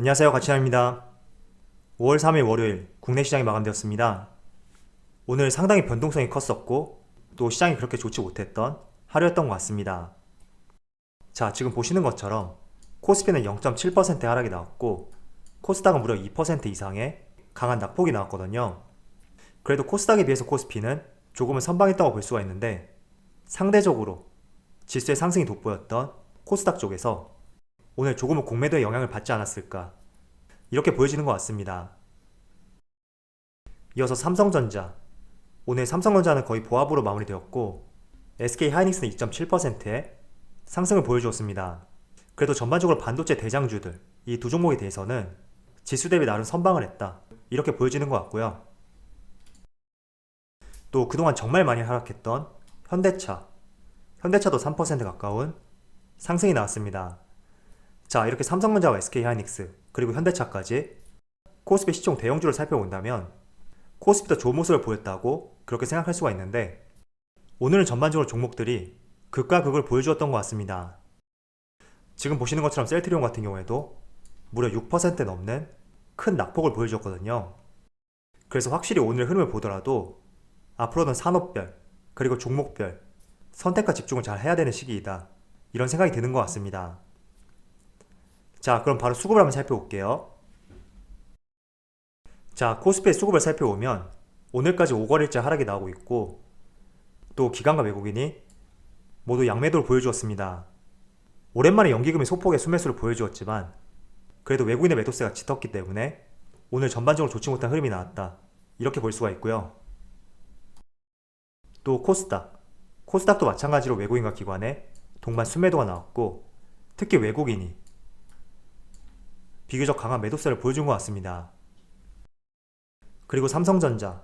안녕하세요, 가치남입니다. 5월 3일 월요일 국내 시장이 마감되었습니다. 오늘 상당히 변동성이 컸었고 또 시장이 그렇게 좋지 못했던 하루였던 것 같습니다. 자, 지금 보시는 것처럼 코스피는 0.7% 하락이 나왔고 코스닥은 무려 2% 이상의 강한 낙폭이 나왔거든요. 그래도 코스닥에 비해서 코스피는 조금은 선방했다고 볼 수가 있는데 상대적으로 지수의 상승이 돋보였던 코스닥 쪽에서 오늘 조금은 공매도의 영향을 받지 않았을까, 이렇게 보여지는 것 같습니다. 이어서 삼성전자, 오늘 삼성전자는 거의 보합으로 마무리되었고 SK하이닉스는 2.7%의 상승을 보여주었습니다. 그래도 전반적으로 반도체 대장주들, 이 두 종목에 대해서는 지수 대비 나름 선방을 했다, 이렇게 보여지는 것 같고요. 또 그동안 정말 많이 하락했던 현대차도 3% 가까운 상승이 나왔습니다. 자, 이렇게 삼성전자와 SK하이닉스 그리고 현대차까지 코스피 시총 대형주를 살펴본다면 코스피도 좋은 모습을 보였다고 그렇게 생각할 수가 있는데 오늘은 전반적으로 종목들이 극과 극을 보여주었던 것 같습니다. 지금 보시는 것처럼 셀트리온 같은 경우에도 무려 6% 넘는 큰 낙폭을 보여주었거든요. 그래서 확실히 오늘 흐름을 보더라도 앞으로는 산업별 그리고 종목별 선택과 집중을 잘 해야 되는 시기이다, 이런 생각이 드는 것 같습니다. 자, 그럼 바로 수급을 한번 살펴볼게요. 자, 코스피의 수급을 살펴보면 오늘까지 5거래일째 하락이 나오고 있고 또 기관과 외국인이 모두 양매도를 보여주었습니다. 오랜만에 연기금이 소폭의 순매수를 보여주었지만 그래도 외국인의 매도세가 짙었기 때문에 오늘 전반적으로 좋지 못한 흐름이 나왔다, 이렇게 볼 수가 있고요. 또 코스닥도 마찬가지로 외국인과 기관의 동반 순매도가 나왔고 특히 외국인이 비교적 강한 매도세를 보여준 것 같습니다. 그리고 삼성전자도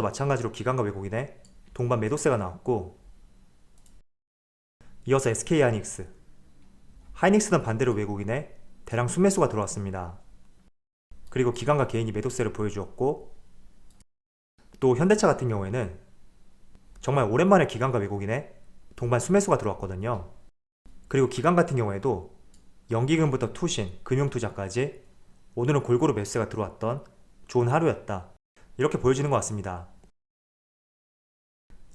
마찬가지로 기관과 외국인의 동반 매도세가 나왔고 이어서 하이닉스는 반대로 외국인의 대량 순매수가 들어왔습니다. 그리고 기관과 개인이 매도세를 보여주었고 또 현대차 같은 경우에는 정말 오랜만에 기관과 외국인의 동반 순매수가 들어왔거든요. 그리고 기관 같은 경우에도 연기금부터 투신, 금융투자까지 오늘은 골고루 매수세가 들어왔던 좋은 하루였다, 이렇게 보여지는 것 같습니다.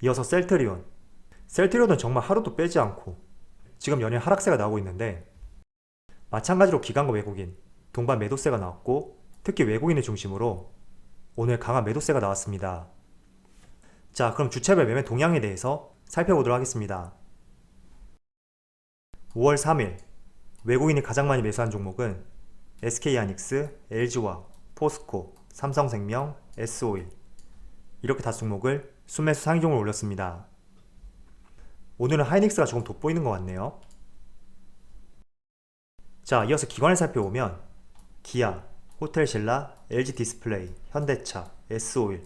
이어서 셀트리온은 정말 하루도 빼지 않고 지금 연일 하락세가 나오고 있는데 마찬가지로 기관과 외국인 동반 매도세가 나왔고 특히 외국인을 중심으로 오늘 강한 매도세가 나왔습니다. 자, 그럼 주체별 매매 동향에 대해서 살펴보도록 하겠습니다. 5월 3일 외국인이 가장 많이 매수한 종목은 SK하이닉스, LG화학, 포스코, 삼성생명, S오일, 이렇게 5종목을 순매수 상위종으로 올렸습니다. 오늘은 하이닉스가 조금 돋보이는 것 같네요. 자, 이어서 기관을 살펴보면 기아, 호텔신라, LG디스플레이, 현대차, S오일,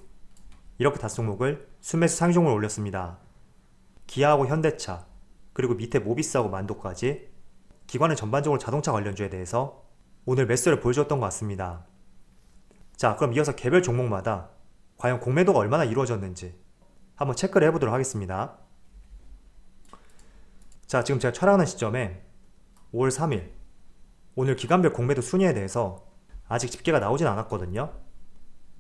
이렇게 5종목을 순매수 상위종으로 올렸습니다. 기아하고 현대차 그리고 밑에 모비스하고 만도까지 기관은 전반적으로 자동차 관련주에 대해서 오늘 매수를 보여주었던 것 같습니다. 자, 그럼 이어서 개별 종목마다 과연 공매도가 얼마나 이루어졌는지 한번 체크를 해보도록 하겠습니다. 자, 지금 제가 촬영하는 시점에 5월 3일 오늘 기관별 공매도 순위에 대해서 아직 집계가 나오진 않았거든요.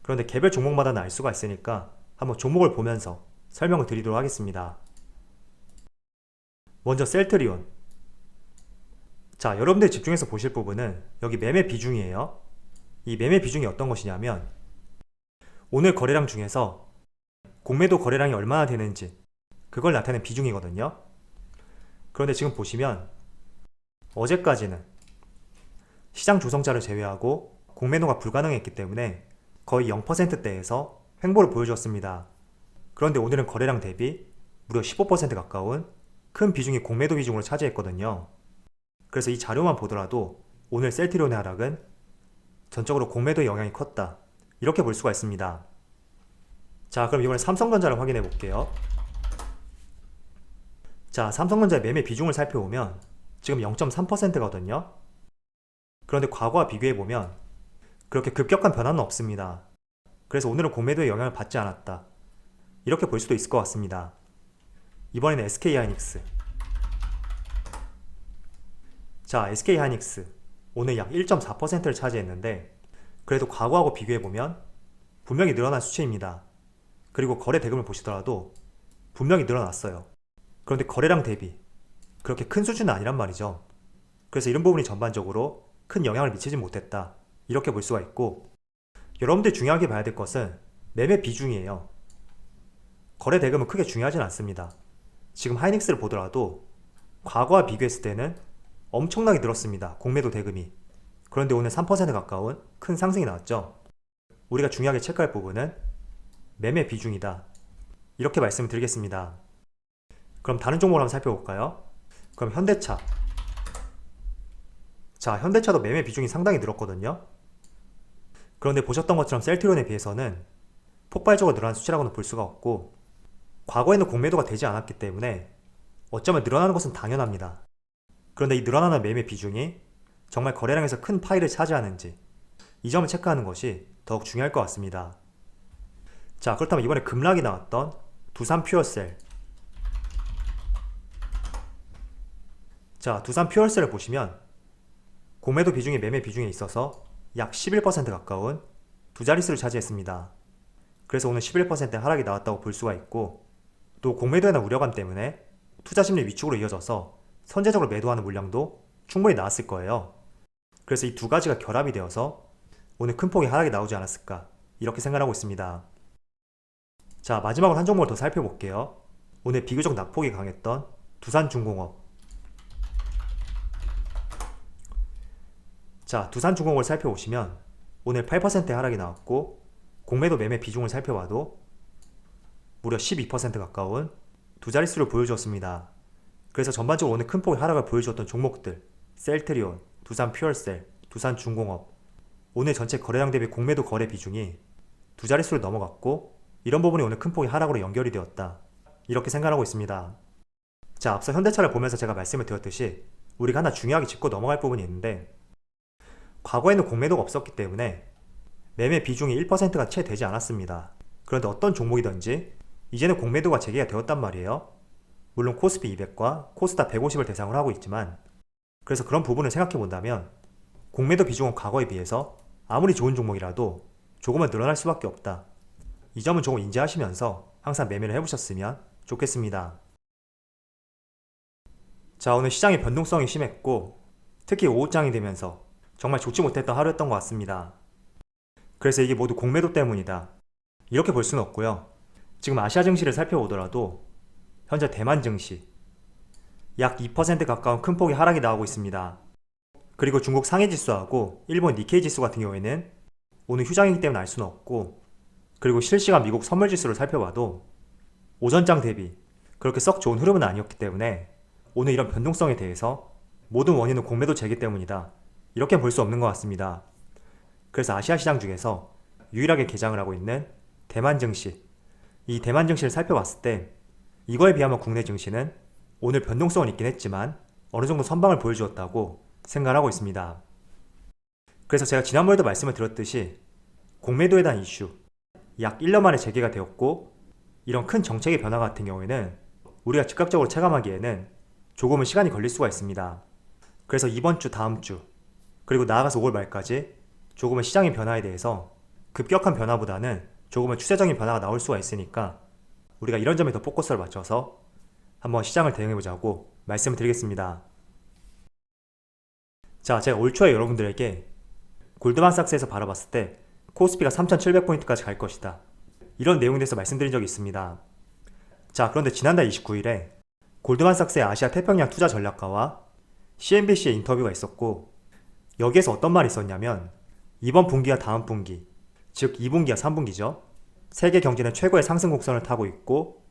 그런데 개별 종목마다는 알 수가 있으니까 한번 종목을 보면서 설명을 드리도록 하겠습니다. 먼저 셀트리온. 자, 여러분들이 집중해서 보실 부분은 여기 매매 비중이에요. 이 매매 비중이 어떤 것이냐면 오늘 거래량 중에서 공매도 거래량이 얼마나 되는지 그걸 나타내는 비중이거든요. 그런데 지금 보시면 어제까지는 시장 조성자를 제외하고 공매도가 불가능했기 때문에 거의 0%대에서 횡보를 보여주었습니다. 그런데 오늘은 거래량 대비 무려 15% 가까운 큰 비중이 공매도 비중으로 차지했거든요. 그래서 이 자료만 보더라도 오늘 셀트리온의 하락은 전적으로 공매도의 영향이 컸다, 이렇게 볼 수가 있습니다. 자, 그럼 이번에 삼성전자를 확인해 볼게요. 자, 삼성전자의 매매 비중을 살펴보면 지금 0.3%거든요. 그런데 과거와 비교해 보면 그렇게 급격한 변화는 없습니다. 그래서 오늘은 공매도의 영향을 받지 않았다, 이렇게 볼 수도 있을 것 같습니다. 이번에는 SK하이닉스. 자, SK하이닉스 오늘 약 1.4%를 차지했는데 그래도 과거하고 비교해보면 분명히 늘어난 수치입니다. 그리고 거래 대금을 보시더라도 분명히 늘어났어요. 그런데 거래량 대비 그렇게 큰 수준은 아니란 말이죠. 그래서 이런 부분이 전반적으로 큰 영향을 미치지 못했다, 이렇게 볼 수가 있고, 여러분들이 중요하게 봐야 될 것은 매매 비중이에요. 거래 대금은 크게 중요하진 않습니다. 지금 하이닉스를 보더라도 과거와 비교했을 때는 엄청나게 늘었습니다, 공매도 대금이. 그런데 오늘 3% 가까운 큰 상승이 나왔죠. 우리가 중요하게 체크할 부분은 매매 비중이다, 이렇게 말씀을 드리겠습니다. 그럼 다른 종목을 한번 살펴볼까요? 그럼 현대차. 자, 현대차도 매매 비중이 상당히 늘었거든요. 그런데 보셨던 것처럼 셀트리온에 비해서는 폭발적으로 늘어난 수치라고는 볼 수가 없고, 과거에는 공매도가 되지 않았기 때문에 어쩌면 늘어나는 것은 당연합니다. 그런데 이 늘어나는 매매 비중이 정말 거래량에서 큰 파이를 차지하는지, 이 점을 체크하는 것이 더욱 중요할 것 같습니다. 자, 그렇다면 이번에 급락이 나왔던 두산 퓨어셀. 자, 두산 퓨어셀을 보시면 공매도 비중이 매매 비중에 있어서 약 11% 가까운 두 자릿수를 차지했습니다. 그래서 오늘 11% 하락이 나왔다고 볼 수가 있고, 또 공매도에 대한 우려감 때문에 투자 심리 위축으로 이어져서 선제적으로 매도하는 물량도 충분히 나왔을 거예요. 그래서 이 두 가지가 결합이 되어서 오늘 큰 폭의 하락이 나오지 않았을까, 이렇게 생각하고 있습니다. 자, 마지막으로 한 종목을 더 살펴볼게요. 오늘 비교적 낙폭이 강했던 두산중공업. 자, 두산중공업을 살펴보시면 오늘 8%의 하락이 나왔고, 공매도 매매 비중을 살펴봐도 무려 12% 가까운 두 자릿수를 보여주었습니다. 그래서 전반적으로 오늘 큰 폭의 하락을 보여주었던 종목들, 셀트리온, 두산 퓨어셀, 두산중공업, 오늘 전체 거래량 대비 공매도 거래 비중이 두 자릿수를 넘어갔고, 이런 부분이 오늘 큰 폭의 하락으로 연결이 되었다, 이렇게 생각하고 있습니다. 자, 앞서 현대차를 보면서 제가 말씀을 드렸듯이 우리가 하나 중요하게 짚고 넘어갈 부분이 있는데, 과거에는 공매도가 없었기 때문에 매매 비중이 1%가 채 되지 않았습니다. 그런데 어떤 종목이든지 이제는 공매도가 재개가 되었단 말이에요. 물론 코스피 200과 코스닥 150을 대상으로 하고 있지만, 그래서 그런 부분을 생각해 본다면 공매도 비중은 과거에 비해서 아무리 좋은 종목이라도 조금은 늘어날 수밖에 없다, 이 점은 조금 인지하시면서 항상 매매를 해보셨으면 좋겠습니다. 자, 오늘 시장의 변동성이 심했고 특히 오후장이 되면서 정말 좋지 못했던 하루였던 것 같습니다. 그래서 이게 모두 공매도 때문이다, 이렇게 볼 수는 없고요. 지금 아시아 증시를 살펴보더라도 현재 대만 증시 약 2% 가까운 큰 폭의 하락이 나오고 있습니다. 그리고 중국 상해 지수하고 일본 니케이 지수 같은 경우에는 오늘 휴장이기 때문에 알 수는 없고, 그리고 실시간 미국 선물 지수를 살펴봐도 오전장 대비 그렇게 썩 좋은 흐름은 아니었기 때문에 오늘 이런 변동성에 대해서 모든 원인은 공매도 재개 때문이다, 이렇게 볼 수 없는 것 같습니다. 그래서 아시아 시장 중에서 유일하게 개장을 하고 있는 대만 증시, 이 대만 증시를 살펴봤을 때 이거에 비하면 국내 증시는 오늘 변동성은 있긴 했지만 어느 정도 선방을 보여주었다고 생각을 하고 있습니다. 그래서 제가 지난번에도 말씀을 드렸듯이 공매도에 대한 이슈 약 1년 만에 재개가 되었고, 이런 큰 정책의 변화 같은 경우에는 우리가 즉각적으로 체감하기에는 조금은 시간이 걸릴 수가 있습니다. 그래서 이번 주, 다음 주, 그리고 나아가서 5월 말까지 조금은 시장의 변화에 대해서 급격한 변화보다는 조금은 추세적인 변화가 나올 수가 있으니까 우리가 이런 점에 더 포커스를 맞춰서 한번 시장을 대응해보자고 말씀을 드리겠습니다. 자, 제가 올 초에 여러분들에게 골드만삭스에서 바라봤을 때 코스피가 3,700포인트까지 갈 것이다, 이런 내용에 대해서 말씀드린 적이 있습니다. 자, 그런데 지난달 29일에 골드만삭스의 아시아 태평양 투자 전략가와 CNBC의 인터뷰가 있었고, 여기에서 어떤 말이 있었냐면 이번 분기와 다음 분기, 즉 2분기와 3분기죠. 세계 경제는 최고의 상승 곡선을 타고 있고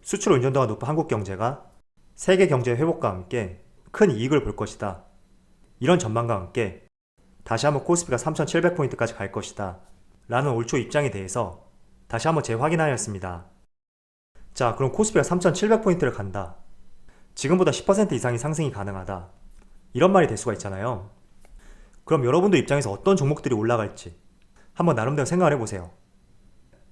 수출 의존도가 높은 한국 경제가 세계 경제 회복과 함께 큰 이익을 볼 것이다, 이런 전망과 함께 다시 한번 코스피가 3,700포인트까지 갈 것이다 라는 올 초 입장에 대해서 다시 한번 재확인하였습니다. 자, 그럼 코스피가 3,700포인트를 간다, 지금보다 10% 이상의 상승이 가능하다, 이런 말이 될 수가 있잖아요. 그럼 여러분들 입장에서 어떤 종목들이 올라갈지 한번 나름대로 생각을 해보세요.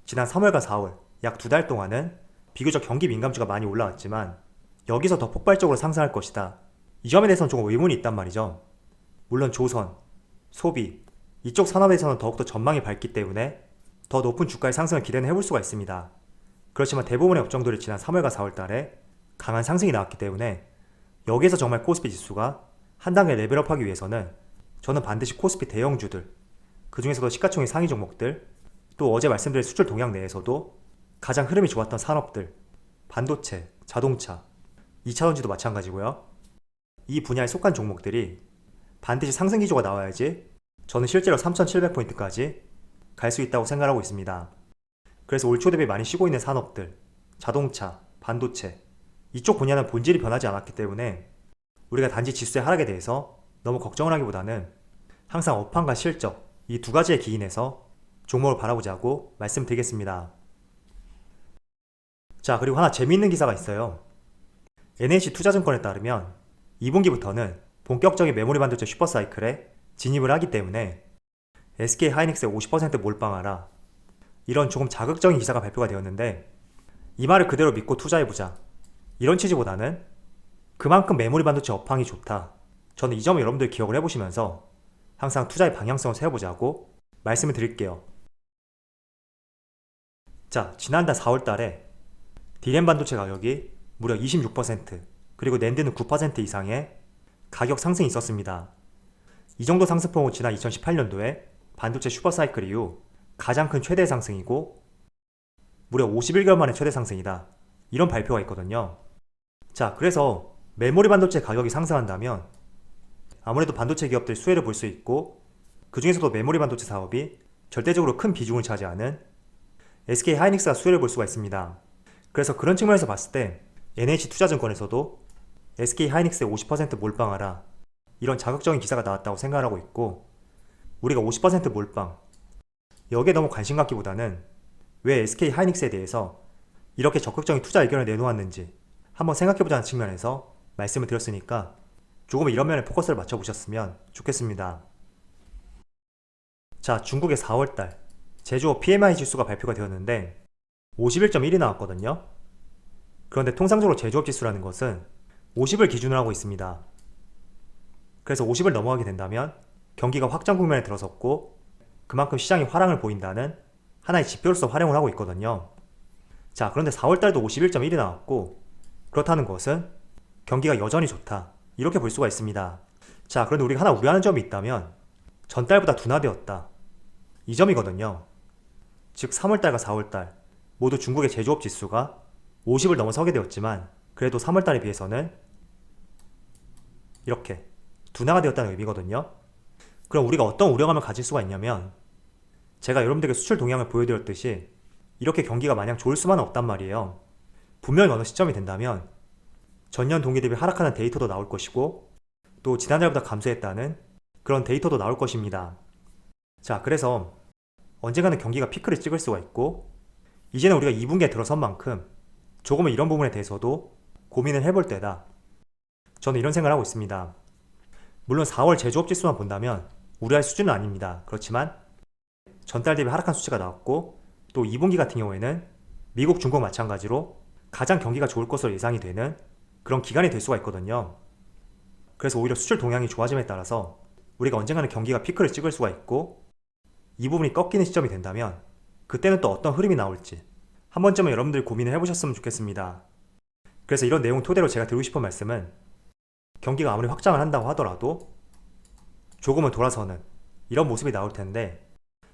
지난 3월과 4월 약 2달 동안은 비교적 경기 민감주가 많이 올라왔지만 여기서 더 폭발적으로 상승할 것이다, 이 점에 대해서는 조금 의문이 있단 말이죠. 물론 조선, 소비, 이쪽 산업에서는 더욱더 전망이 밝기 때문에 더 높은 주가의 상승을 기대는 해볼 수가 있습니다. 그렇지만 대부분의 업종들이 지난 3월과 4월 달에 강한 상승이 나왔기 때문에 여기에서 정말 코스피 지수가 한 단계 레벨업하기 위해서는 저는 반드시 코스피 대형주들, 그 중에서도 시가총액 상위 종목들, 또 어제 말씀드린 수출 동향 내에서도 가장 흐름이 좋았던 산업들, 반도체, 자동차, 2차전지도 마찬가지고요. 이 분야에 속한 종목들이 반드시 상승 기조가 나와야지 저는 실제로 3,700포인트까지 갈 수 있다고 생각하고 있습니다. 그래서 올 초 대비 많이 쉬고 있는 산업들, 자동차, 반도체, 이쪽 분야는 본질이 변하지 않았기 때문에 우리가 단지 지수의 하락에 대해서 너무 걱정을 하기보다는 항상 업황과 실적, 이 두 가지에 기인해서 종목을 바라보자고 말씀드리겠습니다. 자, 그리고 하나 재미있는 기사가 있어요. NH투자증권에 따르면 2분기부터는 본격적인 메모리 반도체 슈퍼사이클에 진입을 하기 때문에 SK하이닉스에 50% 몰빵하라, 이런 조금 자극적인 기사가 발표가 되었는데 이 말을 그대로 믿고 투자해보자, 이런 취지보다는 그만큼 메모리 반도체 업황이 좋다, 저는 이 점을 여러분들 기억을 해보시면서 항상 투자의 방향성을 세워보자고 말씀을 드릴게요. 자, 지난달 4월달에 D램 반도체 가격이 무려 26%, 그리고 낸드는 9% 이상의 가격 상승이 있었습니다. 이 정도 상승폭은 지난 2018년도에 반도체 슈퍼사이클 이후 가장 큰 최대 상승이고 무려 51개월 만에 최대 상승이다, 이런 발표가 있거든요. 자, 그래서 메모리 반도체 가격이 상승한다면 아무래도 반도체 기업들 수혜를 볼 수 있고 그 중에서도 메모리 반도체 사업이 절대적으로 큰 비중을 차지하는 SK하이닉스가 수혜를 볼 수가 있습니다. 그래서 그런 측면에서 봤을 때 NH투자증권에서도 SK하이닉스에 50% 몰빵하라, 이런 자극적인 기사가 나왔다고 생각을 하고 있고, 우리가 50% 몰빵, 여기에 너무 관심 갖기보다는 왜 SK하이닉스에 대해서 이렇게 적극적인 투자 의견을 내놓았는지 한번 생각해보자는 측면에서 말씀을 드렸으니까 조금 이런 면에 포커스를 맞춰보셨으면 좋겠습니다. 자, 중국의 4월달 제조업 PMI 지수가 발표가 되었는데 51.1이 나왔거든요. 그런데 통상적으로 제조업 지수라는 것은 50을 기준으로 하고 있습니다. 그래서 50을 넘어가게 된다면 경기가 확장 국면에 들어섰고 그만큼 시장이 화랑을 보인다는 하나의 지표로서 활용을 하고 있거든요. 자, 그런데 4월달도 51.1이 나왔고 그렇다는 것은 경기가 여전히 좋다, 이렇게 볼 수가 있습니다. 자, 그런데 우리가 하나 우려하는 점이 있다면 전달보다 둔화되었다, 이 점이거든요. 즉 3월달과 4월달 모두 중국의 제조업 지수가 50을 넘어서게 되었지만 그래도 3월달에 비해서는 이렇게 둔화가 되었다는 의미거든요. 그럼 우리가 어떤 우려감을 가질 수가 있냐면 제가 여러분들에게 수출 동향을 보여드렸듯이 이렇게 경기가 마냥 좋을 수만은 없단 말이에요. 분명히 어느 시점이 된다면 전년 동기 대비 하락하는 데이터도 나올 것이고 또 지난달보다 감소했다는 그런 데이터도 나올 것입니다. 자, 그래서 언젠가는 경기가 피크를 찍을 수가 있고 이제는 우리가 2분기에 들어선 만큼 조금은 이런 부분에 대해서도 고민을 해볼 때다, 저는 이런 생각을 하고 있습니다. 물론 4월 제조업 지수만 본다면 우려할 수준은 아닙니다. 그렇지만 전달 대비 하락한 수치가 나왔고 또 2분기 같은 경우에는 미국, 중국 마찬가지로 가장 경기가 좋을 것으로 예상이 되는 그런 기간이 될 수가 있거든요. 그래서 오히려 수출 동향이 좋아짐에 따라서 우리가 언젠가는 경기가 피크를 찍을 수가 있고 이 부분이 꺾이는 시점이 된다면 그때는 또 어떤 흐름이 나올지 한 번쯤은 여러분들이 고민을 해보셨으면 좋겠습니다. 그래서 이런 내용 토대로 제가 드리고 싶은 말씀은 경기가 아무리 확장을 한다고 하더라도 조금은 돌아서는 이런 모습이 나올 텐데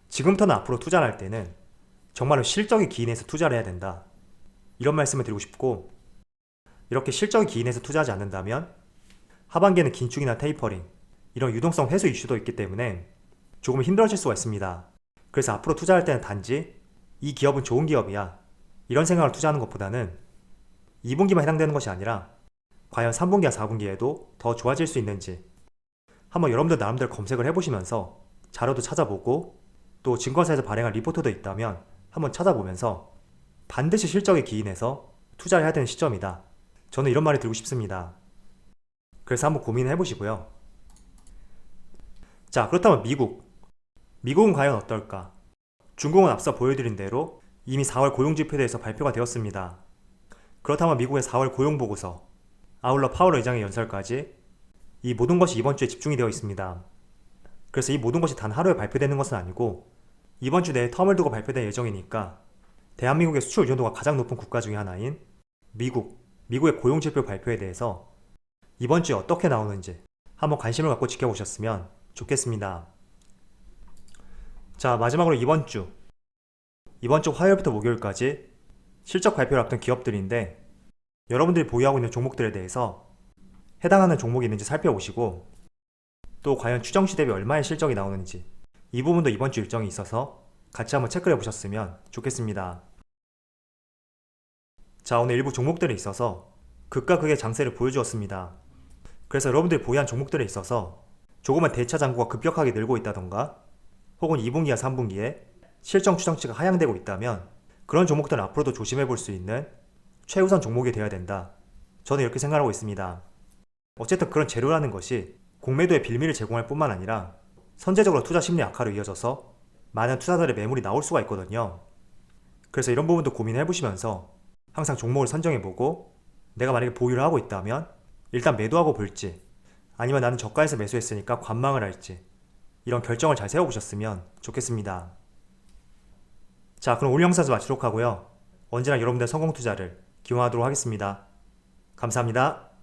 지금부터는 앞으로 투자를 할 때는 정말로 실적이 기인해서 투자를 해야 된다, 이런 말씀을 드리고 싶고, 이렇게 실적이 기인해서 투자하지 않는다면 하반기에는 긴축이나 테이퍼링, 이런 유동성 회수 이슈도 있기 때문에 조금 힘들어질 수가 있습니다. 그래서 앞으로 투자할 때는 단지 이 기업은 좋은 기업이야, 이런 생각을 투자하는 것보다는 2분기만 해당되는 것이 아니라 과연 3분기와 4분기에도 더 좋아질 수 있는지 한번 여러분들 나름대로 검색을 해보시면서 자료도 찾아보고 또 증권사에서 발행한 리포트도 있다면 한번 찾아보면서 반드시 실적에 기인해서 투자를 해야 되는 시점이다, 저는 이런 말을 드리고 싶습니다. 그래서 한번 고민을 해보시고요. 자, 그렇다면 미국은 과연 어떨까? 중국은 앞서 보여드린 대로 이미 4월 고용지표에 대해서 발표가 되었습니다. 그렇다면 미국의 4월 고용보고서, 아울러 파월 의장의 연설까지 이 모든 것이 이번 주에 집중이 되어 있습니다. 그래서 이 모든 것이 단 하루에 발표되는 것은 아니고 이번 주 내에 텀을 두고 발표될 예정이니까 대한민국의 수출 의존도가 가장 높은 국가 중에 하나인 미국의 고용지표 발표에 대해서 이번 주에 어떻게 나오는지 한번 관심을 갖고 지켜보셨으면 좋겠습니다. 자, 마지막으로 이번 주 화요일부터 목요일까지 실적 발표를 앞둔 기업들인데 여러분들이 보유하고 있는 종목들에 대해서 해당하는 종목이 있는지 살펴보시고 또 과연 추정시 대비 얼마의 실적이 나오는지 이 부분도 이번 주 일정이 있어서 같이 한번 체크해 보셨으면 좋겠습니다. 자, 오늘 일부 종목들에 있어서 극과 극의 장세를 보여주었습니다. 그래서 여러분들이 보유한 종목들에 있어서 조금은 대차 잔고가 급격하게 늘고 있다던가 혹은 2분기와 3분기에 실적 추정치가 하향되고 있다면 그런 종목들은 앞으로도 조심해 볼 수 있는 최우선 종목이 되어야 된다. 저는 이렇게 생각하고 있습니다. 어쨌든 그런 재료라는 것이 공매도의 빌미를 제공할 뿐만 아니라 선제적으로 투자 심리 악화로 이어져서 많은 투자자들의 매물이 나올 수가 있거든요. 그래서 이런 부분도 고민해 보시면서 항상 종목을 선정해 보고 내가 만약에 보유를 하고 있다면 일단 매도하고 볼지 아니면 나는 저가에서 매수했으니까 관망을 할지 이런 결정을 잘 세워보셨으면 좋겠습니다. 자, 그럼 오늘 영상에서 마치도록 하고요. 언제나 여러분들의 성공 투자를 기원하도록 하겠습니다. 감사합니다.